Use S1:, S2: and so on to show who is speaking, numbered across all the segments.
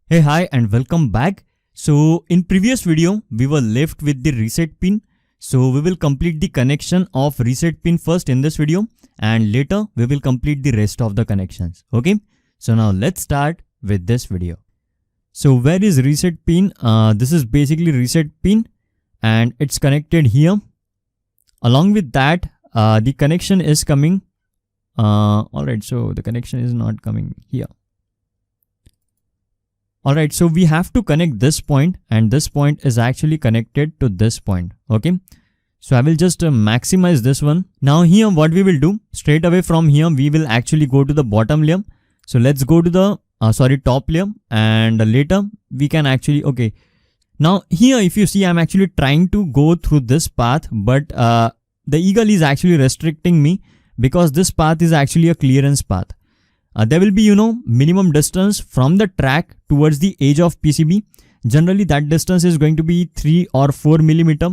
S1: Hey, hi and welcome back. So in previous video, we were left with the reset pin. So we will complete the connection of reset pin first in this video and later we will complete the rest of the connections. Okay. So now let's start with this video. So where is reset pin? This is basically reset pin and it's connected here. Along with that, the connection is coming. Alright, so the connection is not coming here. Alright, so we have to connect this point and this point is actually connected to this point. Okay. So I will just maximize this one. Now here what we will do, straight away from here, we will actually go to the bottom layer. So let's go to the top layer and later we can actually, okay. Now here if you see, I'm actually trying to go through this path, but the eagle is actually restricting me because this path is actually a clearance path. There will be, minimum distance from the track towards the edge of PCB. Generally, that distance is going to be 3 or 4 millimeter.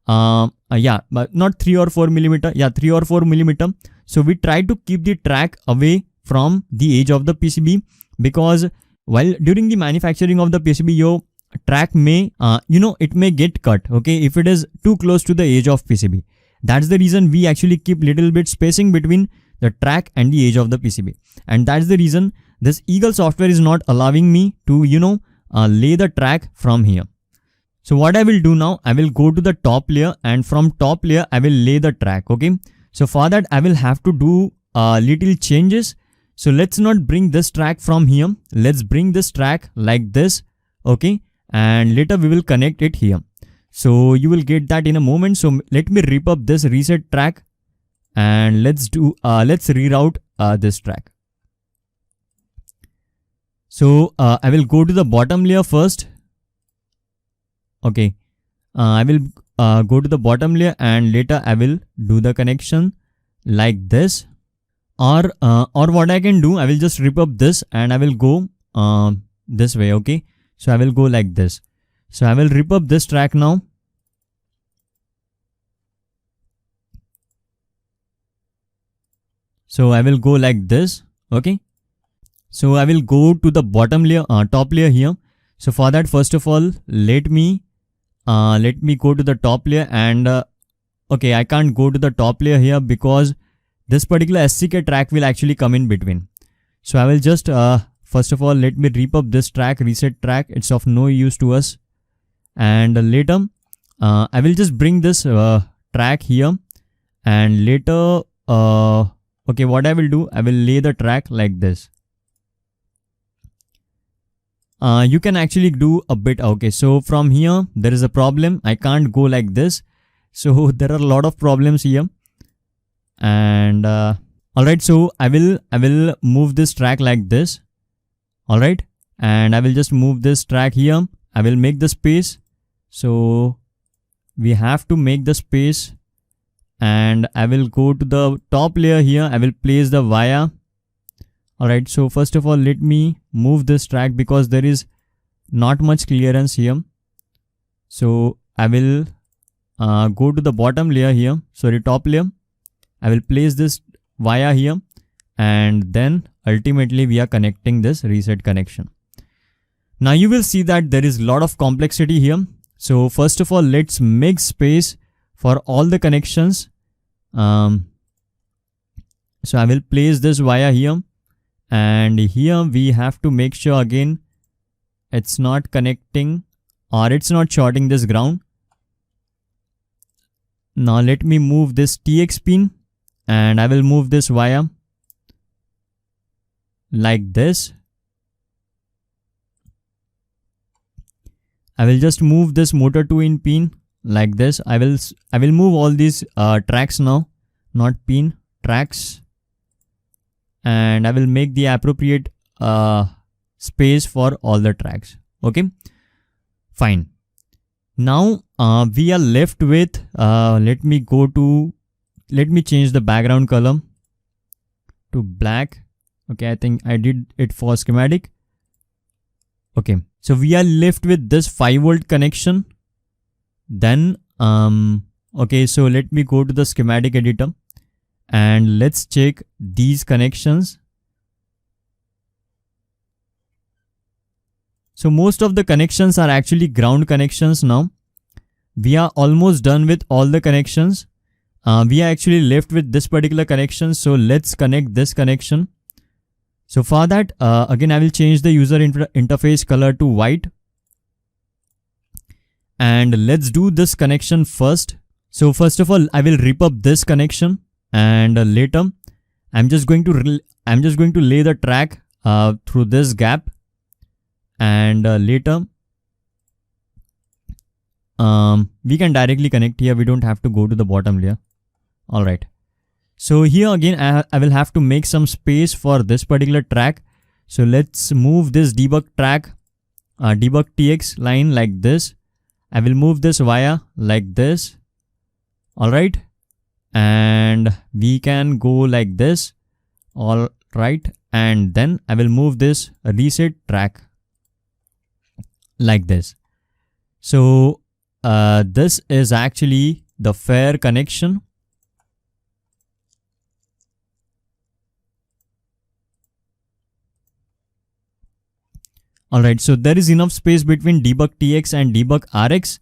S1: Yeah, but not 3 or 4 millimeter. Yeah, 3 or 4 millimeter. So we try to keep the track away from the edge of the PCB because while during the manufacturing of the PCB, your track may, it may get cut. Okay, if it is too close to the edge of PCB. That's the reason we actually keep little bit spacing between the track and the edge of the PCB. And that's the reason this Eagle software is not allowing me to, lay the track from here. So what I will do now, I will go to the top layer and from top layer, I will lay the track. Okay. So for that, I will have to do little changes. So let's not bring this track from here. Let's bring this track like this. Okay. And later we will connect it here. So you will get that in a moment. So let me rip up this reset track and let's reroute this track. So I will go to the bottom layer first. Okay, I will go to the bottom layer and later I will do the connection like this. Or what I can do, I will just rip up this and I will go this way. Okay, so I will go like this. So I will rip up this track now. So I will go like this. Okay. So I will go to the bottom layer, top layer here. So for that, first of all, let me go to the top layer and okay, I can't go to the top layer here because this particular SCK track will actually come in between. So I will just first of all, let me rip up this track, reset track. It's of no use to us. And later, I will just bring this track here and later, okay, what I will do, I will lay the track like this. You can actually do a bit. Okay, so from here, there is a problem. I can't go like this. So there are a lot of problems here. And alright, so I will move this track like this. Alright, and I will just move this track here. I will make the space. So we have to make the space. And I will go to the top layer here. I will place the wire. Alright, so first of all, let me move this track because there is not much clearance here. So I will go to the bottom layer here. Sorry, top layer. I will place this wire here. And then ultimately we are connecting this reset connection. Now you will see that there is a lot of complexity here. So first of all, let's make space for all the connections. So I will place this wire here and here we have to make sure again it's not connecting or it's not shorting this ground. Now let me move this TX pin and I will move this wire like this. I will just move this motor 2 in pin like this. I will move all these tracks now, not pin, tracks, and I will make the appropriate space for all the tracks. Okay, fine. Now we are left with let me change the background color to black. Okay, I think I did it for schematic. Okay, so we are left with this 5-volt connection. Then okay, so let me go to the schematic editor and let's check these connections. So most of the connections are actually ground connections now. We are almost done with all the connections. We are actually left with this particular connection. So let's connect this connection. So for that, again, I will change the user interface color to white. And let's do this connection first. So first of all, I will rip up this connection, and later I'm just going to lay the track through this gap, and later we can directly connect here. We don't have to go to the bottom layer. All right. So here again, I will have to make some space for this particular track. So let's move this debug track, debug TX line like this. I will move this wire like this. All right. And we can go like this. All right. And then I will move this reset track like this. So this is actually the fair connection. Alright, so there is enough space between debug TX and debug RX,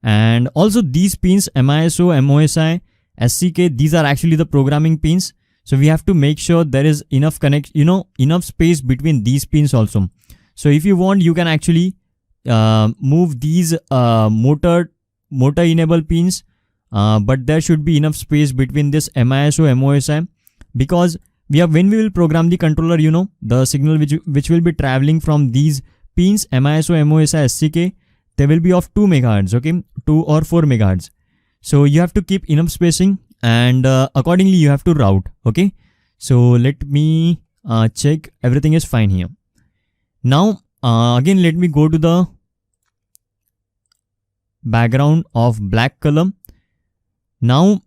S1: and also these pins MISO, MOSI, SCK, these are actually the programming pins. So we have to make sure there is enough enough space between these pins also. So if you want, you can actually move these motor enable pins, but there should be enough space between this MISO, MOSI, because when we will program the controller, the signal which will be traveling from these pins MISO, MOSI, SCK, they will be of 2 MHz, okay, 2 or 4 MHz. So you have to keep enough spacing, and accordingly you have to route. Okay, so let me check everything is fine here. Now again, let me go to the background of black color. Now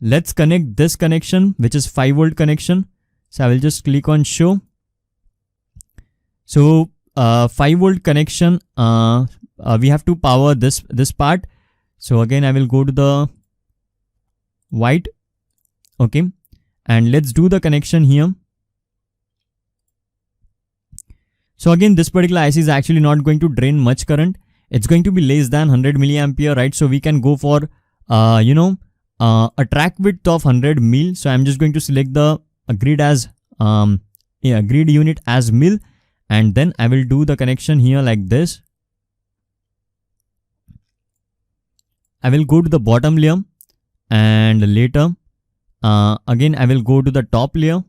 S1: let's connect this connection, which is 5V connection. So I will just click on show. So 5V connection, we have to power this part. So again, I will go to the white. Okay, and let's do the connection here. So again, this particular IC is actually not going to drain much current. It's going to be less than 100 milliampere, right? So we can go for a track width of 100 mil. So I'm just going to select the grid as grid unit as mil, and then I will do the connection here like this. I will go to the bottom layer, and later again I will go to the top layer,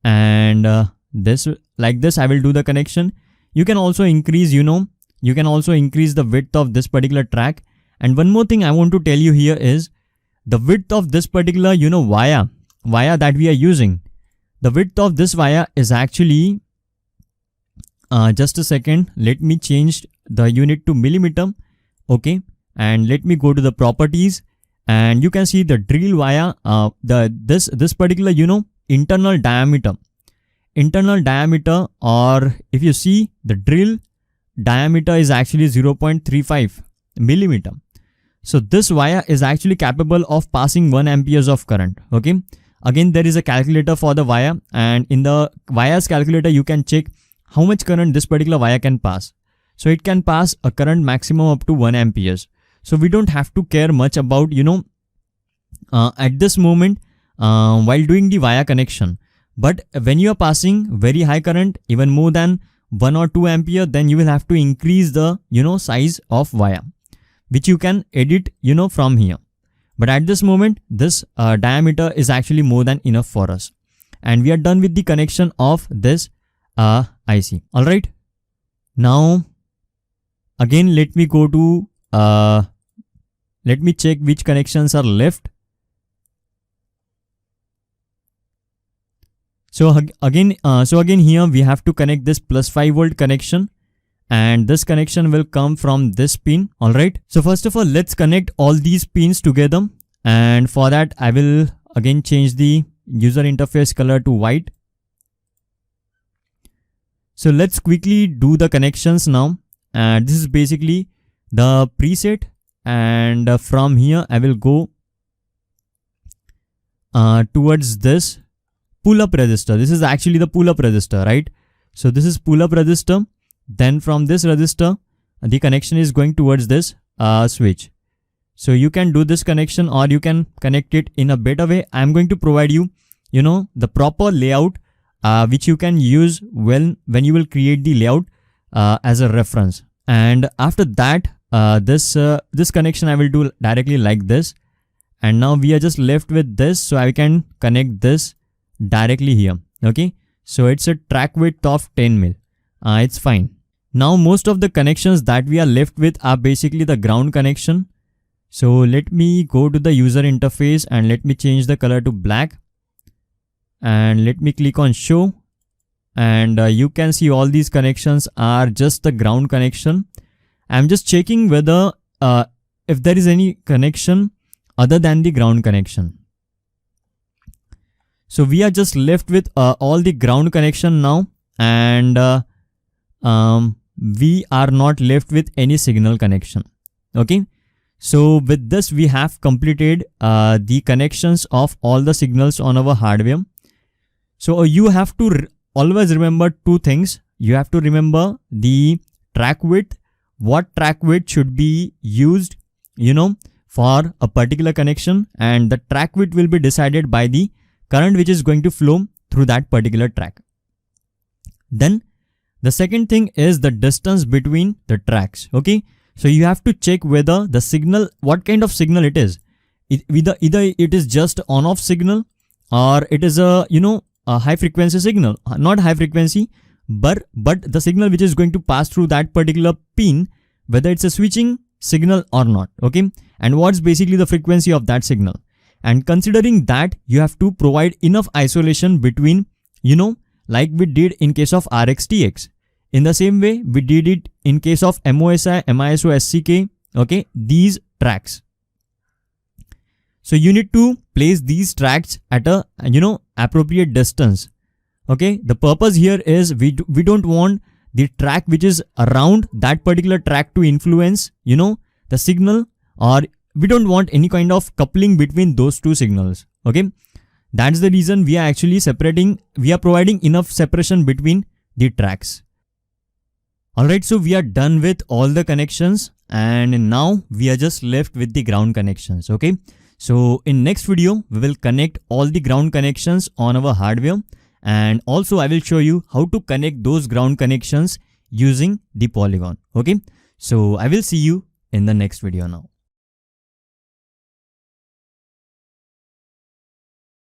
S1: and this like this I will do the connection. You can also increase the width of this particular track. And one more thing I want to tell you here is the width of this particular wire that we are using. The width of this wire is actually just a second, let me change the unit to millimeter. Okay, and let me go to the properties, and you can see the drill wire, this particular internal diameter, or if you see the drill diameter is actually 0.35 millimeter. So this wire is actually capable of passing 1 amperes of current. Okay, again there is a calculator for the wire, and in the wires calculator you can check how much current this particular wire can pass. So it can pass a current maximum up to 1 amperes. So we don't have to care much about at this moment while doing the wire connection. But when you are passing very high current, even more than 1 or 2 ampere, then you will have to increase the size of wire, which you can edit from here. But at this moment, this diameter is actually more than enough for us, and we are done with the connection of this IC. All right, now again let me go to let me check which connections are left. So again here we have to connect this plus 5V connection, and this connection will come from this pin. All right, so first of all, let's connect all these pins together, and for that I will again change the user interface color to white. So let's quickly do the connections now, and this is basically the preset, and from here I will go towards this pull-up resistor. This is actually the pull-up resistor, right? So this is pull up resistor. Then from this resistor, the connection is going towards this switch. So you can do this connection or you can connect it in a better way. I'm going to provide you, the proper layout which you can use when you will create the layout as a reference. And after that, this connection I will do directly like this. And now we are just left with this, so I can connect this directly here. Okay, so it's a track width of 10 mil. It's fine. Now most of the connections that we are left with are basically the ground connection. So let me go to the user interface and let me change the color to black. And let me click on show. And you can see all these connections are just the ground connection. I'm just checking whether if there is any connection other than the ground connection. So we are just left with all the ground connection now, and we are not left with any signal connection. Okay, so with this we have completed the connections of all the signals on our hardware. So you have to always remember two things. You have to remember the track width, what track width should be used, for a particular connection, and the track width will be decided by the current which is going to flow through that particular track. Then the second thing is the distance between the tracks. Okay, so you have to check whether the signal, what kind of signal it is. Either it is just on-off signal, or it is a high frequency signal. Not high frequency, but the signal which is going to pass through that particular pin, whether it's a switching signal or not. Okay, and what's basically the frequency of that signal. And considering that, you have to provide enough isolation between, like we did in case of RxTX. In the same way, we did it in case of MOSI, MISO, SCK, okay, these tracks. So you need to place these tracks at a, appropriate distance. Okay, the purpose here is we don't want the track which is around that particular track to influence, the signal, or we don't want any kind of coupling between those two signals. Okay, that's the reason we are actually we are providing enough separation between the tracks. Alright, so we are done with all the connections, and now we are just left with the ground connections. Okay, so in next video, we will connect all the ground connections on our hardware, and also I will show you how to connect those ground connections using the polygon. Okay, so I will see you in the next video now.